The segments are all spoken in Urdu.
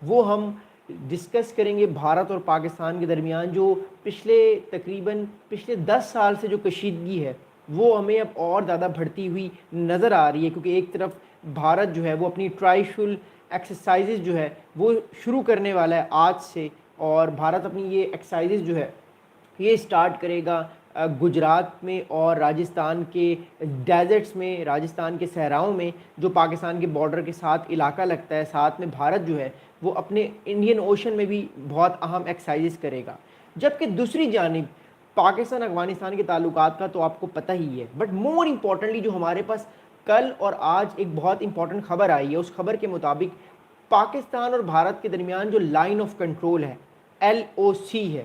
وہ ہم ڈسکس کریں گے بھارت اور پاکستان کے درمیان جو پچھلے 10 سال سے جو کشیدگی ہے وہ ہمیں اب اور زیادہ بڑھتی ہوئی نظر آ رہی ہے، کیونکہ ایک طرف بھارت جو ہے وہ اپنی ٹرائشل ایکسرسائزز جو ہے وہ شروع کرنے والا ہے آج سے، اور بھارت اپنی یہ ایکسرسائزز جو ہے یہ اسٹارٹ کرے گا گجرات میں اور راجستھان کے ڈیزرٹس میں، راجستھان کے صحراؤں میں جو پاکستان کے بارڈر کے ساتھ علاقہ لگتا ہے، ساتھ میں بھارت جو ہے وہ اپنے انڈین اوشن میں بھی بہت اہم ایکسرسائزز کرے گا۔ جبکہ دوسری جانب پاکستان افغانستان کے تعلقات کا تو آپ کو پتہ ہی ہے، بٹ مور امپورٹنٹلی جو ہمارے پاس کل اور آج ایک بہت امپورٹنٹ خبر آئی ہے، اس خبر کے مطابق پاکستان اور بھارت کے درمیان جو لائن آف کنٹرول ہے، LOC ہے،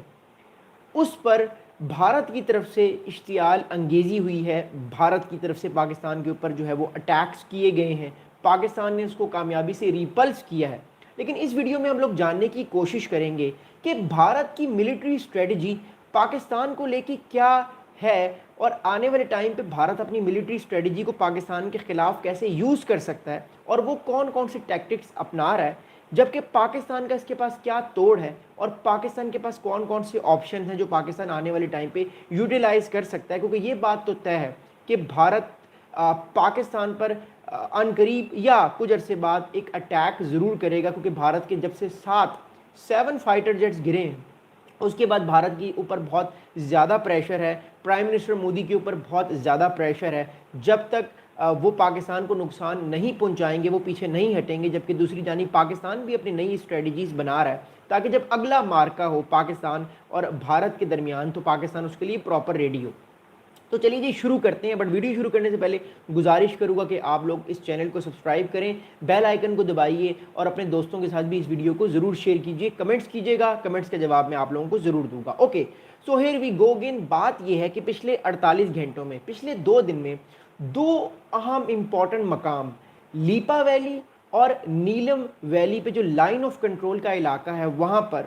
اس پر بھارت کی طرف سے اشتعال انگیزی ہوئی ہے، بھارت کی طرف سے پاکستان کے اوپر جو ہے وہ اٹیکس کیے گئے ہیں، پاکستان نے اس کو کامیابی سے ریپلس کیا ہے۔ لیکن اس ویڈیو میں ہم لوگ جاننے کی کوشش کریں گے کہ بھارت کی ملٹری اسٹریٹجی پاکستان کو لے کے کیا ہے، اور آنے والے ٹائم پہ بھارت اپنی ملٹری اسٹریٹجی کو پاکستان کے خلاف کیسے یوز کر سکتا ہے، اور وہ کون کون سے ٹیکٹکس اپنا رہا ہے، جبکہ پاکستان کا اس کے پاس کیا توڑ ہے، اور پاکستان کے پاس کون کون سے آپشن ہیں جو پاکستان آنے والے ٹائم پہ یوٹیلائز کر سکتا ہے۔ کیونکہ یہ بات تو طے ہے کہ بھارت پاکستان پر ان قریب یا کچھ عرصے بعد ایک اٹیک ضرور کرے گا، کیونکہ بھارت کے جب سے 7 فائٹر جیٹس گرے ہیں اس کے بعد بھارت کے اوپر بہت زیادہ پریشر ہے، پرائم منسٹر مودی کے اوپر بہت زیادہ پریشر ہے، جب تک وہ پاکستان کو نقصان نہیں پہنچائیں گے وہ پیچھے نہیں ہٹیں گے۔ جبکہ دوسری جانب پاکستان بھی اپنی نئی اسٹریٹجیز بنا رہا ہے تاکہ جب اگلا مارکا ہو پاکستان اور بھارت کے درمیان تو پاکستان اس کے لیے پراپر ریڈی ہو۔ تو چلیے جی شروع کرتے ہیں، بٹ ویڈیو شروع کرنے سے پہلے گزارش کروں گا کہ آپ لوگ اس چینل کو سبسکرائب کریں، بیل آئیکن کو دبائیے، اور اپنے دوستوں کے ساتھ بھی اس ویڈیو کو ضرور شیئر کیجیے، کمنٹس کیجیے گا، کمنٹس کا جواب میں آپ لوگوں کو ضرور دوں گا۔ Okay, so here we go again. بات یہ ہے کہ پچھلے 48 گھنٹوں میں، پچھلے 2 دن میں 2 اہم امپورٹنٹ مقام لیپا ویلی اور نیلم ویلی پہ جو لائن آف کنٹرول کا علاقہ ہے وہاں پر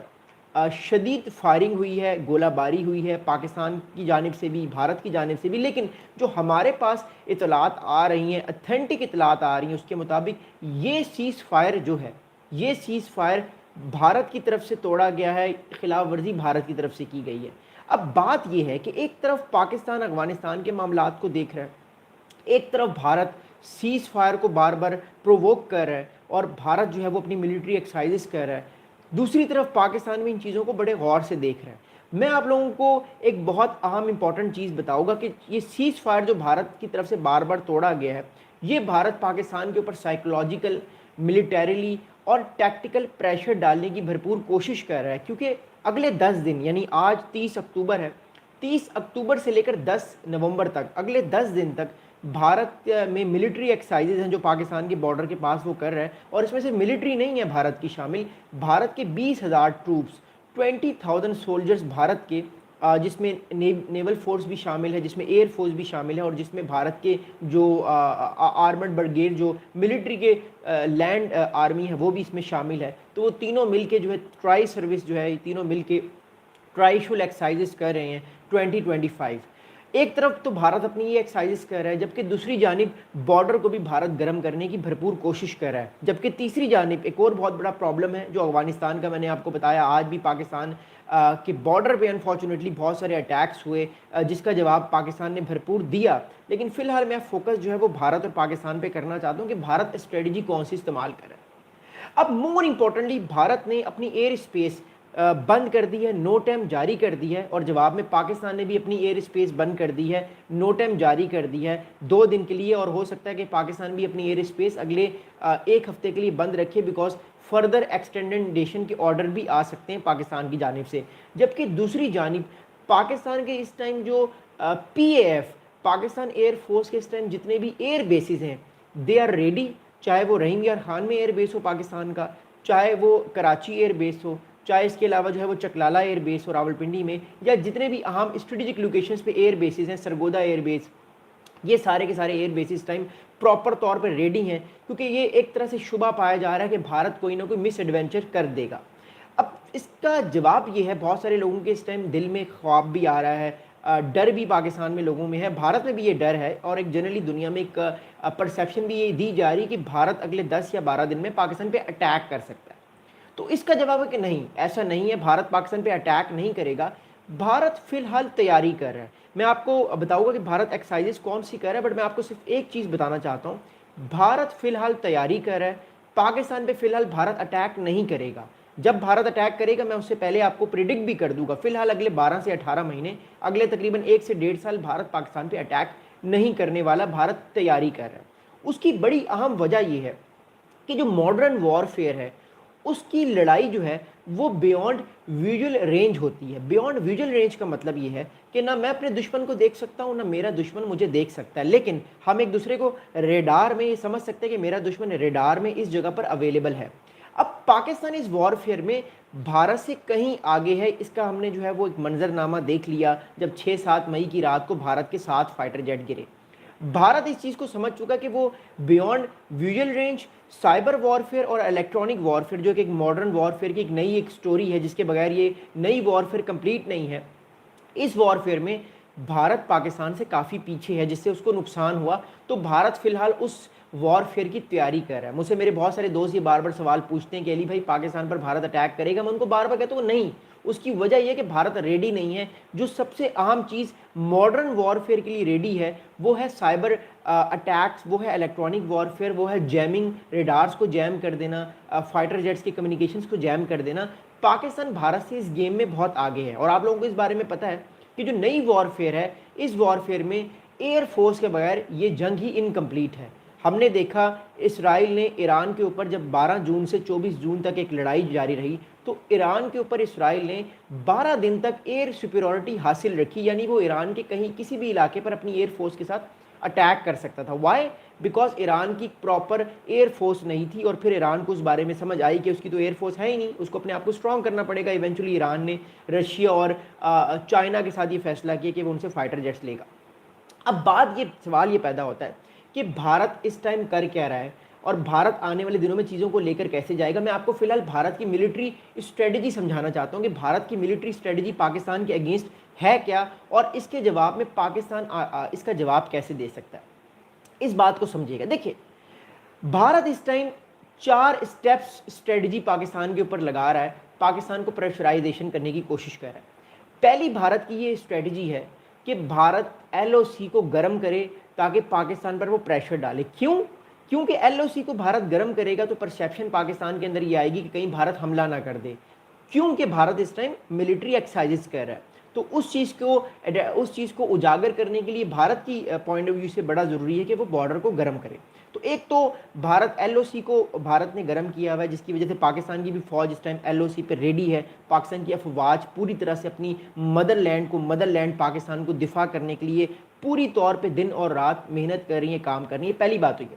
شدید فائرنگ ہوئی ہے، گولہ باری ہوئی ہے، پاکستان کی جانب سے بھی بھارت کی جانب سے بھی۔ لیکن جو ہمارے پاس اطلاعات آ رہی ہیں، اتھینٹک اطلاعات آ رہی ہیں، اس کے مطابق یہ سیز فائر جو ہے، یہ سیز فائر بھارت کی طرف سے توڑا گیا ہے، خلاف ورزی بھارت کی طرف سے کی گئی ہے۔ اب بات یہ ہے کہ ایک طرف پاکستان افغانستان کے معاملات کو دیکھ رہا ہے، ایک طرف بھارت سیز فائر کو بار بار پرووک کر رہا ہے، اور بھارت جو ہے وہ اپنی ملٹری ایکسرسائزز کر رہا ہے، دوسری طرف پاکستان بھی ان چیزوں کو بڑے غور سے دیکھ رہا ہے۔ میں آپ لوگوں کو ایک بہت اہم امپورٹنٹ چیز بتاؤں گا کہ یہ سیز فائر جو بھارت کی طرف سے بار بار توڑا گیا ہے، یہ بھارت پاکستان کے اوپر سائیکولوجیکل، ملیٹریلی اور ٹیکٹیکل پریشر ڈالنے کی بھرپور کوشش کر رہا ہے، کیونکہ اگلے 10 دن یعنی آج 30 اکتوبر ہے، 30 اکتوبر سے لے کر 10 نومبر تک، اگلے 10 دن تک بھارت میں ملٹری ایکسرسائزز ہیں جو پاکستان کے بارڈر کے پاس وہ کر رہا ہے، اور اس میں سے ملٹری نہیں ہے بھارت کی شامل، بھارت کے 20,000 ٹروپس، 20,000 سولجرز بھارت کے، جس میں نیول فورس بھی شامل ہے، جس میں ایئر فورس بھی شامل ہے، اور جس میں بھارت کے جو آرمڈ برگیڈ جو ملٹری کے لینڈ آرمی ہے وہ بھی اس میں شامل ہے۔ تو وہ تینوں مل کے جو ہے ٹرائی سروس جو ہے، یہ تینوں مل کے ٹرائیشل ایکسرسائزز کر رہے ہیں 2025۔ ایک طرف تو بھارت اپنی یہ ایکسرسائزز کر رہا ہے، جبکہ دوسری جانب بارڈر کو بھی بھارت گرم کرنے کی بھرپور کوشش کر رہا ہے۔ جبکہ تیسری جانب ایک اور بہت بڑا پرابلم ہے جو افغانستان کا، میں نے آپ کو بتایا آج بھی پاکستان کے بارڈر پہ انفارچونیٹلی بہت سارے اٹیکس ہوئے، جس کا جواب پاکستان نے بھرپور دیا۔ لیکن فی الحال میں فوکس جو ہے وہ بھارت اور پاکستان پہ کرنا چاہتا ہوں کہ بھارت اسٹریٹجی کون سی استعمال کر رہا ہے۔ اب مور امپورٹنٹلی بھارت نے اپنی ایئر اسپیس بند کر دی ہے، نو ٹائم جاری کر دی ہے، اور جواب میں پاکستان نے بھی اپنی ایئر اسپیس بند کر دی ہے، نو ٹائم جاری کر دی ہے 2 دن کے لیے، اور ہو سکتا ہے کہ پاکستان بھی اپنی ایئر اسپیس اگلے 1 ہفتے کے لیے بند رکھے، بیکاز فردر ایکسٹینڈیشن کے آرڈر بھی آ سکتے ہیں پاکستان کی جانب سے۔ جبکہ دوسری جانب پاکستان کے اس ٹائم جو PAF پاکستان ایئر فورس کے اس ٹائم جتنے بھی ایئر بیسز ہیں، دے آر ریڈی، چاہے وہ رحیم یار خان میں ایئر بیس ہو پاکستان کا، چاہے وہ کراچی ایئر بیس ہو، چاہے اس کے علاوہ جو ہے وہ چکلالہ ایئر بیس ہو راولپنڈی میں، یا جتنے بھی اہم اسٹریٹجک لوکیشنز پہ ایئر بیسز ہیں، سرگودا ایئر بیس، یہ سارے کے سارے ایئر بیسز ٹائم پراپر طور پر ریڈی ہیں، کیونکہ یہ ایک طرح سے شبہ پایا جا رہا ہے کہ بھارت کوئی نہ کوئی مس ایڈونچر کر دے گا۔ اب اس کا جواب یہ ہے، بہت سارے لوگوں کے اس ٹائم دل میں خواب بھی آ رہا ہے، ڈر بھی پاکستان میں لوگوں میں ہے، بھارت میں بھی یہ ڈر ہے، اور ایک جنرلی دنیا میں ایک پرسیپشن بھی یہ دی جا رہی ہے کہ بھارت اگلے 10 یا 12 دن میں پاکستان پہ اٹیک کر سکتا ہے۔ تو اس کا جواب ہے کہ نہیں، ایسا نہیں ہے، بھارت پاکستان پہ اٹیک نہیں کرے گا. بھارت فی الحال تیاری کر رہا ہے. میں آپ کو بتاؤں گا کہ بھارت ایکسرسائزز کون سی کر رہا ہے، بٹ میں آپ کو صرف ایک چیز بتانا چاہتا ہوں. بھارت فی الحال تیاری کر رہا ہے. پاکستان پہ فی الحال بھارت اٹیک نہیں کرے گا. جب بھارت اٹیک کرے گا میں اس سے پہلے آپ کو پریڈکٹ بھی کر دوں گا. فی الحال اگلے 12 سے 18 مہینے، اگلے تقریباً 1 سے 1.5 سال بھارت پاکستان پہ اٹیک نہیں کرنے والا. بھارت تیاری کر رہا ہے. اس کی بڑی اہم وجہ یہ ہے کہ جو ماڈرن وارفیئر ہے اس کی لڑائی جو ہے وہ بیونڈ ویژول رینج ہوتی ہے. بیونڈ ویژول رینج کا مطلب یہ ہے کہ نہ میں اپنے دشمن کو دیکھ سکتا ہوں، نہ میرا دشمن مجھے دیکھ سکتا ہے، لیکن ہم ایک دوسرے کو ریڈار میں یہ سمجھ سکتے ہیں کہ میرا دشمن ریڈار میں اس جگہ پر اویلیبل ہے. اب پاکستان اس وارفیئر میں بھارت سے کہیں آگے ہے. اس کا ہم نے جو ہے وہ ایک منظرنامہ دیکھ لیا جب 6-7 مئی کی رات کو بھارت کے 7 فائٹر جیٹ گرے. بھارت اس چیز کو سمجھ چکا کہ وہ beyond visual range cyber warfare اور الیکٹرانک وارفیئر، جو کہ ایک ماڈرن وارفیئر کی ایک نئی ایک سٹوری ہے جس کے بغیر یہ نئی وارفیئر کمپلیٹ نہیں ہے. اس وارفیئر میں بھارت پاکستان سے کافی پیچھے ہے، جس سے اس کو نقصان ہوا. تو بھارت فی الحال اس وارفیئر کی تیاری کر رہا ہے. مجھ سے میرے بہت سارے دوست یہ بار بار سوال پوچھتے ہیں کہ علی بھائی پاکستان پر بھارت اٹیک کرے گا. میں ان کو بار بار کہتا ہوں نہیں. اس کی وجہ یہ ہے کہ بھارت ریڈی نہیں ہے. جو سب سے اہم چیز ماڈرن وارفیئر کے لیے ریڈی ہے وہ ہے سائبر اٹیکس، وہ ہے الیکٹرانک وارفیئر، وہ ہے جیمنگ، ریڈارز کو جیم کر دینا، فائٹر جیٹس کی کمیونیکیشنز کو جیم کر دینا. پاکستان بھارت سے اس گیم میں بہت آگے ہے. اور آپ لوگوں کو اس بارے میں پتہ ہے کہ جو نئی وارفیئر ہے اس وارفیئر میں ایئر فورس کے بغیر یہ جنگ ہی انکمپلیٹ ہے. ہم نے دیکھا اسرائیل نے ایران کے اوپر جب 12 جون سے 24 جون تک ایک لڑائی جاری رہی تو ایران کے اوپر اسرائیل نے 12 دن تک ایئر سپیریورٹی حاصل رکھی. یعنی وہ ایران کے کہیں کسی بھی علاقے پر اپنی ایئر فورس کے ساتھ اٹیک کر سکتا تھا. وائی؟ بیکاز ایران کی پراپر ایئر فورس نہیں تھی. اور پھر ایران کو اس بارے میں سمجھ آئی کہ اس کی تو ایئر فورس ہے ہی نہیں، اس کو اپنے آپ کو اسٹرانگ کرنا پڑے گا. ایونچولی ایران نے رشیا اور چائنا کے ساتھ یہ فیصلہ کیا کہ وہ ان سے فائٹر جیٹس لے گا. اب بات یہ سوال یہ پیدا ہوتا ہے کہ بھارت اس ٹائم کر کیا رہا ہے اور بھارت آنے والے دنوں میں چیزوں کو لے کر کیسے جائے گا. میں آپ کو فی الحال بھارت کی ملٹری اسٹریٹجی سمجھانا چاہتا ہوں کہ بھارت کی ملٹری اسٹریٹجی پاکستان کے اگینسٹ ہے کیا اور اس کے جواب میں پاکستان اس کا جواب کیسے دے سکتا ہے. اس بات کو سمجھیے گا. دیکھیے بھارت اس ٹائم 4 اسٹیپس اسٹریٹجی پاکستان کے اوپر لگا رہا ہے، پاکستان کو پریشرائزیشن کرنے کی کوشش کر رہا ہے. پہلی بھارت کی یہ اسٹریٹجی ہے کہ بھارت ایل او سی کو گرم کرے تاکہ پاکستان پر وہ پریشر ڈالے. کیوں؟ کیونکہ ایل او سی کو بھارت گرم کرے گا تو پرسیپشن پاکستان کے اندر یہ آئے گی کہ کہیں بھارت حملہ نہ کر دے. کیونکہ بھارت اس ٹائم ملٹری ایکسرسائزز کر رہا ہے. تو اس چیز کو اجاگر کرنے کے لیے بھارت کی پوائنٹ آف ویو سے بڑا ضروری ہے کہ وہ بارڈر کو گرم کرے. تو ایک تو بھارت ایل او سی کو بھارت نے گرم کیا ہوا ہے، جس کی وجہ سے پاکستان کی بھی فوج اس ٹائم ایل او سی پہ ریڈی ہے. پاکستان کی افواج پوری طرح سے اپنی مدر لینڈ پاکستان کو دفاع کرنے کے لیے پوری طور پہ دن اور رات محنت کر رہی ہیں، کام کر رہی ہیں. پہلی بات تو یہ.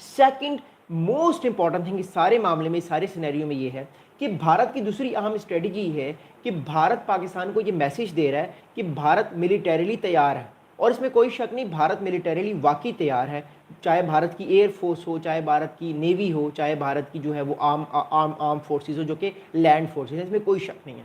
سیکنڈ موسٹ امپورٹنٹ تھنگ اس سارے معاملے میں، سارے سینیریو میں یہ ہے کہ بھارت کی دوسری اہم اسٹریٹجی ہے کہ بھارت پاکستان کو یہ میسج دے رہا ہے کہ بھارت ملیٹریلی تیار ہے. اور اس میں کوئی شک نہیں، بھارت ملیٹریلی واقعی تیار ہے. چاہے بھارت کی ایئر فورس ہو، چاہے بھارت کی نیوی ہو، چاہے بھارت کی جو ہے وہ آرم فورسز ہو جو کہ لینڈ فورسز ہیں، اس میں کوئی شک نہیں ہے.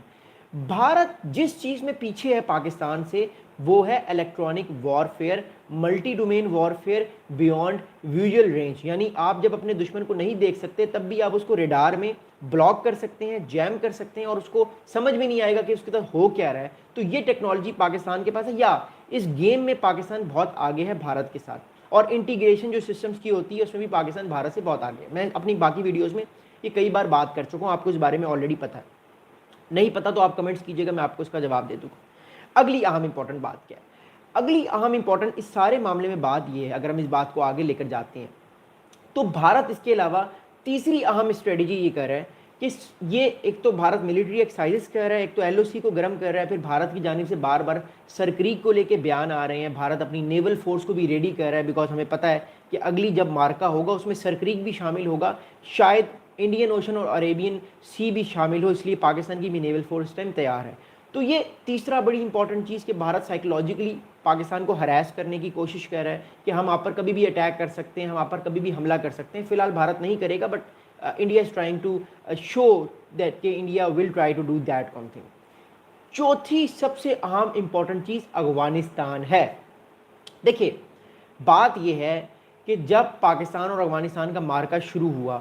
بھارت جس چیز میں پیچھے ہے پاکستان سے وہ ہے electronic warfare, multi domain warfare beyond visual range. یعنی آپ جب اپنے دشمن کو نہیں دیکھ سکتے تب بھی آپ اس کو ریڈار میں بلاک کر سکتے ہیں، جیم کر سکتے ہیں اور اس کو سمجھ میں نہیں آئے گا کہ اس کے ساتھ ہو کیا رہا ہے. تو یہ ٹیکنالوجی پاکستان کے پاس ہے. یا اس گیم میں پاکستان بہت آگے ہے بھارت کے ساتھ. اور انٹیگریشن جو سسٹمز کی ہوتی ہے اس میں بھی پاکستان بھارت سے بہت آگے ہے. میں اپنی باقی ویڈیوز میں یہ کئی بار بات کر چکا ہوں، آپ کو اس بارے میں آلریڈی پتہ ہے. نہیں پتہ تو آپ کمنٹس کیجیے گا، میں آپ کو اس کا جواب دے دوں گا. اگلی اہم امپورٹنٹ بات کیا ہے؟ اگلی اہم امپورٹنٹ اس سارے معاملے میں بات یہ ہے، اگر ہم اس بات کو آگے لے کر جاتے ہیں تو بھارت اس کے علاوہ تیسری اہم اسٹریٹجی یہ کر رہا ہے کہ یہ ایک تو بھارت ملٹری ایکسرسائزز کر رہا ہے، ایک تو ایل او سی کو گرم کر رہا ہے. پھر بھارت کی جانب سے بار بار سرکریک کو لے کے بیان آ رہے ہیں. بھارت اپنی نیول فورس کو بھی ریڈی کر رہا ہے بیکاز ہمیں پتہ ہے کہ اگلی جب مارکا ہوگا اس میں سرکریک بھی شامل ہوگا، شاید انڈین اوشن اور عربین سی بھی شامل ہو، اس لیے پاکستان کی بھی نیول فورس ٹائم تیار ہے. تو یہ تیسرا بڑی امپورٹنٹ چیز کہ بھارت سائیکولوجیکلی پاکستان کو ہراس کرنے کی کوشش کر رہا ہے کہ ہم آپ پر کبھی بھی اٹیک کر سکتے ہیں، ہم آپ پر کبھی بھی حملہ کر سکتے ہیں. فی الحال بھارت نہیں کرے گا but India is trying to show that کہ India will try to do that one thing. چوتھی سب سے اہم امپورٹنٹ چیز افغانستان ہے. دیکھیے بات یہ ہے کہ جب پاکستان اور افغانستان کا مارکا شروع ہوا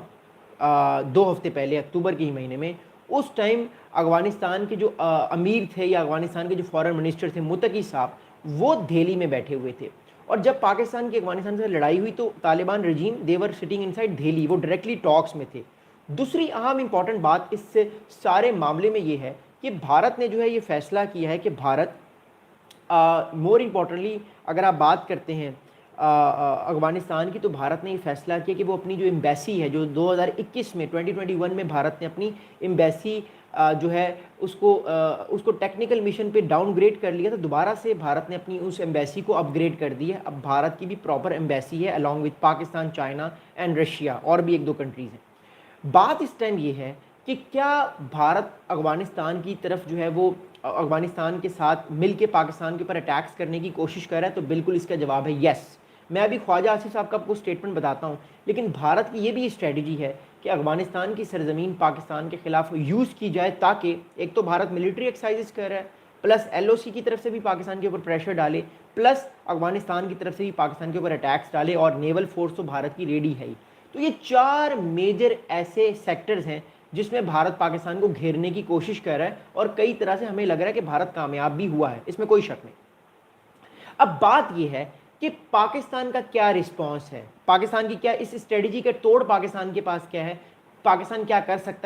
2 ہفتے پہلے اکتوبر کے ہی مہینے میں، اس ٹائم افغانستان کے جو امیر تھے یا افغانستان کے جو فارن منسٹر تھے متقی صاحب، وہ دہلی میں بیٹھے ہوئے تھے، اور جب پاکستان کی افغانستان سے لڑائی ہوئی تو طالبان رجیم دیور سٹنگ ان سائڈ دہلی، وہ ڈائریکٹلی ٹاکس میں تھے۔ دوسری اہم امپورٹنٹ بات اس سے سارے معاملے میں یہ ہے کہ بھارت نے جو ہے یہ فیصلہ کیا ہے کہ بھارت مور امپورٹنٹلی اگر آپ بات کرتے ہیں افغانستان کی، تو بھارت نے یہ فیصلہ کیا کہ وہ اپنی جو ایمبیسی ہے، جو 2021 میں 2021 میں بھارت نے اپنی ایمبیسی جو ہے اس کو ٹیکنیکل مشن پہ ڈاؤن گریڈ کر لیا تھا، دوبارہ سے بھارت نے اپنی اس ایمبیسی کو اپ گریڈ کر دی ہے۔ اب بھارت کی بھی پراپر ایمبیسی ہے along with Pakistan, China and Russia, اور بھی 1-2 کنٹریز ہیں۔ بات اس ٹائم یہ ہے کہ کیا بھارت افغانستان کی طرف جو ہے وہ افغانستان کے ساتھ مل کے پاکستان کے اوپر اٹیکس کرنے کی کوشش کر رہا ہے، تو بالکل اس کا جواب ہے یس۔ میں ابھی خواجہ آصف صاحب کا آپ کو اسٹیٹمنٹ بتاتا ہوں، لیکن بھارت کی یہ بھی اسٹریٹجی ہے کہ افغانستان کی سرزمین پاکستان کے خلاف یوز کی جائے، تاکہ ایک تو بھارت ملٹری ایکسرسائزز کر رہا ہے، پلس ایل او سی کی طرف سے بھی پاکستان کے اوپر پریشر ڈالے، پلس افغانستان کی طرف سے بھی پاکستان کے اوپر اٹیکس ڈالے، اور نیول فورس تو بھارت کی ریڈی ہے ہی۔ تو یہ 4 میجر ایسے سیکٹرز ہیں جس میں بھارت پاکستان کو گھیرنے کی کوشش کر رہا ہے، اور کئی طرح سے ہمیں لگ رہا ہے کہ بھارت کامیاب بھی ہوا ہے، اس میں کوئی شک نہیں۔ اب بات یہ ہے کہ پاکستان کا کیا رسپانس ہے، پاکستان کی کیا اس اسٹریٹجی کا توڑ پاکستان کے پاس کیا ہے، پاکستان کیا کر سکتا ہے۔